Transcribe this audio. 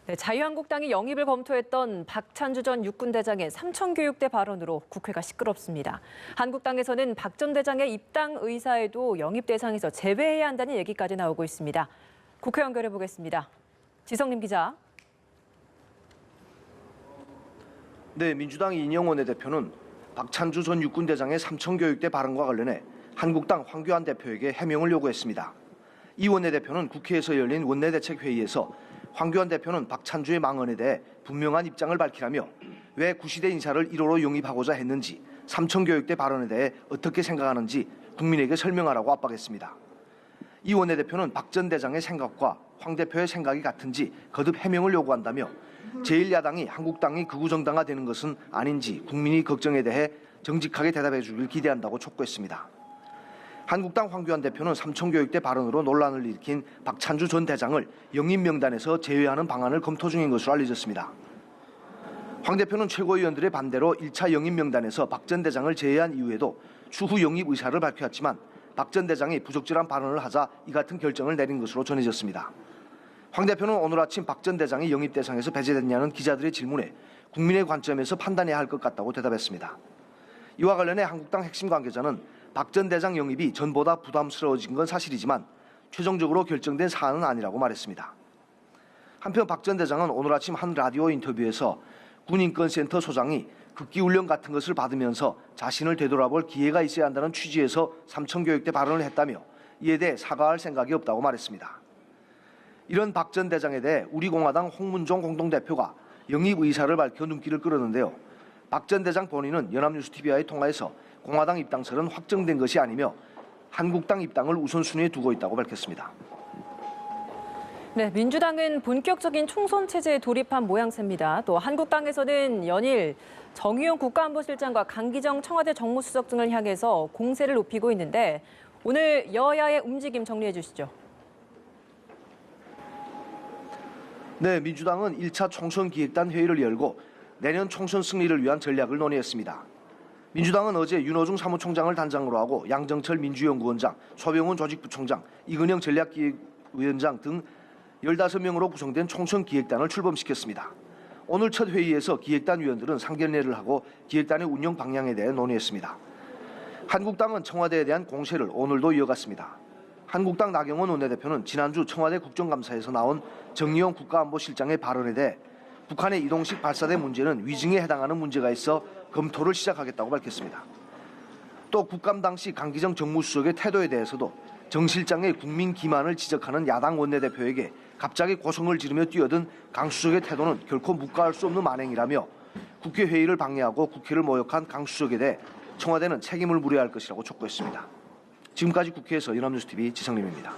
네, 자유한국당이 영입을 검토했던 박찬주 전 육군대장의 삼천교육대 발언으로 국회가 시끄럽습니다. 한국당에서는 박 전 대장의 입당 의사에도 영입 대상에서 제외해야 한다는 얘기까지 나오고 있습니다. 국회 연결해 보겠습니다. 지성림 기자. 네, 민주당 이인영 대표는 박찬주 전 육군대장의 삼천교육대 발언과 관련해 한국당 황교안 대표에게 해명을 요구했습니다. 이 원내대표는 국회에서 열린 원내대책회의에서 황교안 대표는 박찬주의 망언에 대해 분명한 입장을 밝히라며 왜 구시대 인사를 1호로 영입하고자 했는지, 삼천교육대 발언에 대해 어떻게 생각하는지 국민에게 설명하라고 압박했습니다. 이 원내대표는 박 전 대장의 생각과 황 대표의 생각이 같은지 거듭 해명을 요구한다며 제1야당이 한국당이 극우 정당화되는 것은 아닌지 국민이 걱정에 대해 정직하게 대답해 주길 기대한다고 촉구했습니다. 한국당 황교안 대표는 삼천교육대 발언으로 논란을 일으킨 박찬주 전 대장을 영입 명단에서 제외하는 방안을 검토 중인 것으로 알려졌습니다. 황 대표는 최고위원들의 반대로 1차 영입 명단에서 박 전 대장을 제외한 이후에도 추후 영입 의사를 밝혀왔지만 박 전 대장이 부적절한 발언을 하자 이 같은 결정을 내린 것으로 전해졌습니다. 황 대표는 오늘 아침 박 전 대장이 영입 대상에서 배제됐냐는 기자들의 질문에 국민의 관점에서 판단해야 할 것 같다고 대답했습니다. 이와 관련해 한국당 핵심 관계자는 박 전 대장 영입이 전보다 부담스러워진 건 사실이지만 최종적으로 결정된 사안은 아니라고 말했습니다. 한편 박 전 대장은 오늘 아침 한 라디오 인터뷰에서 군인권센터 소장이 극기훈련 같은 것을 받으면서 자신을 되돌아볼 기회가 있어야 한다는 취지에서 삼천교육대 발언을 했다며 이에 대해 사과할 생각이 없다고 말했습니다. 이런 박 전 대장에 대해 우리공화당 홍문종 공동대표가 영입 의사를 밝혀 눈길을 끌었는데요. 박 전 대장 본인은 연합뉴스TV와의 통화에서 공화당 입당설은 확정된 것이 아니며 한국당 입당을 우선순위에 두고 있다고 밝혔습니다. 네, 민주당은 본격적인 총선 체제에 돌입한 모양새입니다. 또 한국당에서는 연일 정의용 국가안보실장과 강기정 청와대 정무수석 등을 향해서 공세를 높이고 있는데 오늘 여야의 움직임 정리해 주시죠. 네, 민주당은 1차 총선 기획단 회의를 열고 내년 총선 승리를 위한 전략을 논의했습니다. 민주당은 어제 윤호중 사무총장을 단장으로 하고 양정철 민주연구원장, 소병훈 조직부총장, 이근영 전략기획위원장 등 15명으로 구성된 총선 기획단을 출범시켰습니다. 오늘 첫 회의에서 기획단 위원들은 상견례를 하고 기획단의 운영 방향에 대해 논의했습니다. 한국당은 청와대에 대한 공세를 오늘도 이어갔습니다. 한국당 나경원 원내대표는 지난주 청와대 국정감사에서 나온 정의용 국가안보실장의 발언에 대해 북한의 이동식 발사대 문제는 위증에 해당하는 문제가 있어 검토를 시작하겠다고 밝혔습니다. 또 국감 당시 강기정 정무수석의 태도에 대해서도 정 실장의 국민 기만을 지적하는 야당 원내대표에게 갑자기 고성을 지르며 뛰어든 강 수석의 태도는 결코 묵과할 수 없는 만행이라며 국회 회의를 방해하고 국회를 모욕한 강 수석에 대해 청와대는 책임을 물어야 할 것이라고 촉구했습니다. 지금까지 국회에서 연합뉴스TV 지성림입니다.